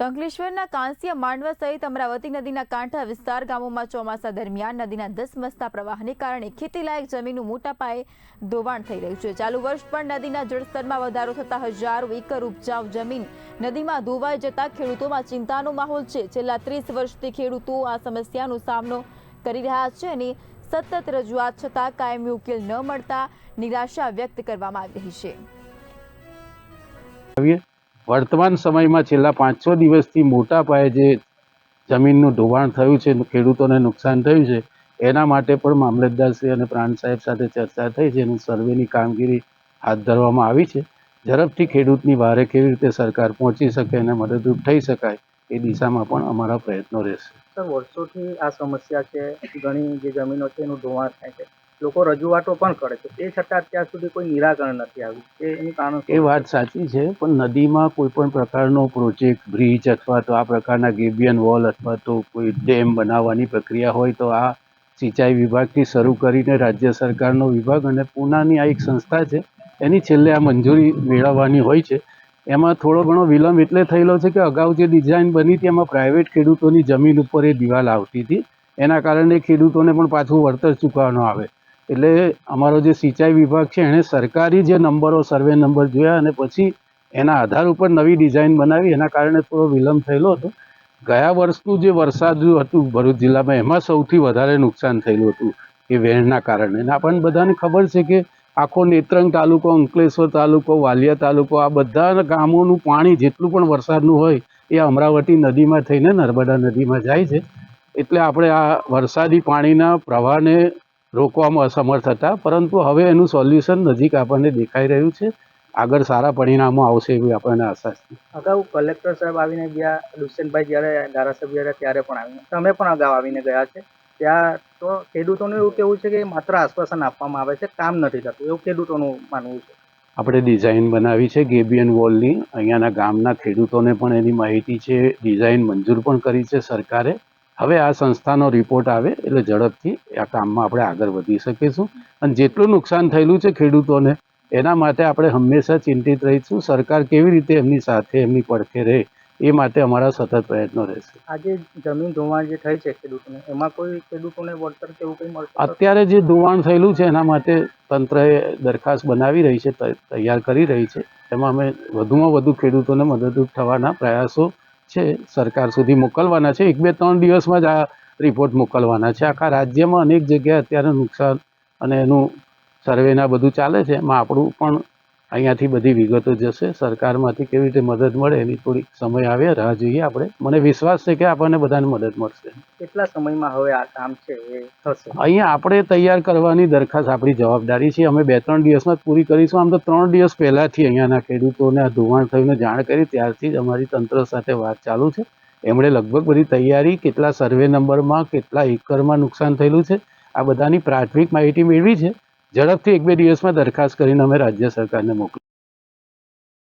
અંકલેશ્વરના કાંસિયા માંડવા સહિત અમરાવતી નદીના કાંઠા વિસ્તાર ગામોમાં ચોમાસા દરમિયાન નદીના ધસમસતા પ્રવાહને કારણે ખેતીલાયક જમીનનું મોટા પાયે ધોવાણ થઈ રહ્યું છે। ચાલુ વર્ષ પણ નદીના જળસ્તરમાં વધારો થતા હજારો એકર ઉપજાઉ જમીન નદીમાં ધોવાઈ જતા ખેડૂતોમાં ચિંતાનો માહોલ છે। છેલ્લા 30 વર્ષથી ખેડૂતો આ સમસ્યાનો સામનો કરી રહ્યા છે અને સતત રજૂઆત છતાં કાયમી ઉકેલ ન મળતા નિરાશા વ્યક્ત કરવામાં આવી રહી છે। वर्तमान समय में छेल्ला 5-6 दिवसथी मोटा पाये जे जमीननुं धोवाण थयुं छे, खेडूतोने नुकसान थयुं छे, एना माटे पण मामलतदारश्री अने प्रांत साहेब साथे चर्चा थई छे अने सर्वेनी कामगीरी हाथ धरवामां आवी छे। झड़पथी खेडूतनी वारे केवी रीते सरकार पहोंची शके अने मददरूप थई शकाय ए दिशामां पण अमारा प्रयत्नो रहेशे। सर, वर्षोथी आ समस्या छे, घणी जे जमीनो छे एनुं धोवाण थाय छे, लोको रजूआतो पण करे छे, ते छतां અત્યાર સુધી કોઈ નિરાકરણ નથી આવ્યું। એનું કારણ એ વાત સાચી છે, પણ નદીમાં કોઈ પણ પ્રકારનો પ્રોજેક્ટ, બ્રિજ અથવા તો આ પ્રકારના ગેબિયન વોલ અથવા તો કોઈ ડેમ બનાવવાની પ્રક્રિયા હોય તો આ સિંચાઈ વિભાગથી શરૂ કરીને રાજ્ય સરકારનો વિભાગ અને પૂનાની આ એક સંસ્થા છે એની છેલ્લે આ મંજૂરી મેળવવાની હોય છે। એમાં થોડો ઘણો વિલંબ એટલે થયેલો છે કે અગાઉ જે ડિઝાઇન બની હતી એમાં પ્રાઇવેટ ખેડૂતોની જમીન ઉપર એ દિવાલ આવતી હતી, એના કારણે ખેડૂતોને પણ પાછું વળતર ચૂકવવાનું આવે। એટલે અમારો જે સિંચાઈ વિભાગ છે એણે સરકારી જે નંબરો સર્વે નંબર જોયા અને પછી એના આધાર ઉપર નવી ડિઝાઇન બનાવી, એના કારણે થોડો વિલંબ થયેલો હતો। ગયા વર્ષનું જે વરસાદ હતું ભરૂચ જિલ્લામાં એમાં સૌથી વધારે નુકસાન થયેલું હતું એ વહેણના કારણે। અને આપણને બધાને ખબર છે કે આખો નેત્રંગ તાલુકો, અંકલેશ્વર તાલુકો, વાલિયા તાલુકો, આ બધા ગામોનું પાણી જેટલું પણ વરસાદનું હોય એ અમરાવતી નદીમાં થઈને નર્મદા નદીમાં જાય છે। એટલે આપણે આ વરસાદી પાણીના પ્રવાહને રોકવામાં અસમર્થ હતા, પરંતુ હવે એનું સોલ્યુશન નજીક આપણને દેખાઈ રહ્યું છે। આગળ સારા પરિણામો આવશે એવી આપણને આશા છે। અગાઉ કલેક્ટર સાહેબ આવીને ગયા, દુષ્યંતભાઈ જ્યારે ધારાસભ્ય હતા ત્યારે પણ આવીને, તમે પણ અગાઉ આવીને ગયા છે, ત્યાં તો ખેડૂતોનું એવું કહેવું છે કે માત્ર આશ્વાસન આપવામાં આવે છે, કામ નથી થતું એવું ખેડૂતોનું માનવું છે। આપણે ડિઝાઇન બનાવી છે ગેબિયન વોલની, અહીંયાના ગામના ખેડૂતોને પણ એની માહિતી છે, ડિઝાઇન મંજૂર પણ કરી છે સરકારે। હવે આ સંસ્થાનો રિપોર્ટ આવે એટલે ઝડપથી આ કામમાં આપણે આગળ વધી શકીશું અને જેટલું નુકસાન થયેલું છે ખેડૂતોને એના માટે આપણે હંમેશા ચિંતિત રહીશું। સરકાર કેવી રીતે એમની સાથે, એમની પડખે રહે એ માટે અમારા સતત પ્રયત્નો રહેશે। આજે જમીન ધોવાણ જે થઈ છે ખેડૂતોને, એમાં કોઈ ખેડૂતોને વળતર કે એવું કંઈ મળશે? અત્યારે જે ધોવાણ થયેલું છે એના માટે તંત્રએ દરખાસ્ત બનાવી રહી છે, તૈયાર કરી રહી છે। એમાં અમે વધુમાં વધુ ખેડૂતોને મદદરૂપ થવાના પ્રયાસો છે સરકાર સુધી મોકલવાના છે। 1-2-3 દિવસમાં જ આ રિપોર્ટ મોકલવાના છે। આખા રાજ્યમાં અનેક જગ્યાએ અત્યારે નુકસાન અને એનું સર્વેના બધું ચાલે છે, એમાં આપણું પણ અહીંયાથી બધી વિગતો જશે। સરકારમાંથી કેવી રીતે મદદ મળે એની થોડીક સમય આવે, રાહ જોઈએ આપણે। મને વિશ્વાસ છે કે આપણને બધાને મદદ મળશે। કેટલા સમયમાં હવે આ કામ છે એ થશે? અહીંયા આપણે તૈયાર કરવાની દરખાસ્ત આપણી જવાબદારી છે, અમે 2-3 દિવસમાં જ પૂરી કરીશું। આમ તો 3 દિવસ પહેલાંથી અહીંયાના ખેડૂતોને આ ધોવાણ થઈને જાણ કરી ત્યારથી જ અમારી તંત્ર સાથે વાત ચાલુ છે। એમણે લગભગ બધી તૈયારી, કેટલા સર્વે નંબરમાં, કેટલા એકરમાં નુકસાન થયેલું છે, આ બધાની પ્રાથમિક માહિતી મેળવી છે। ઝડપથી 1-2 દિવસમાં દરખાસ્ત કરીને અમે રાજ્ય સરકારને મોકલીશું।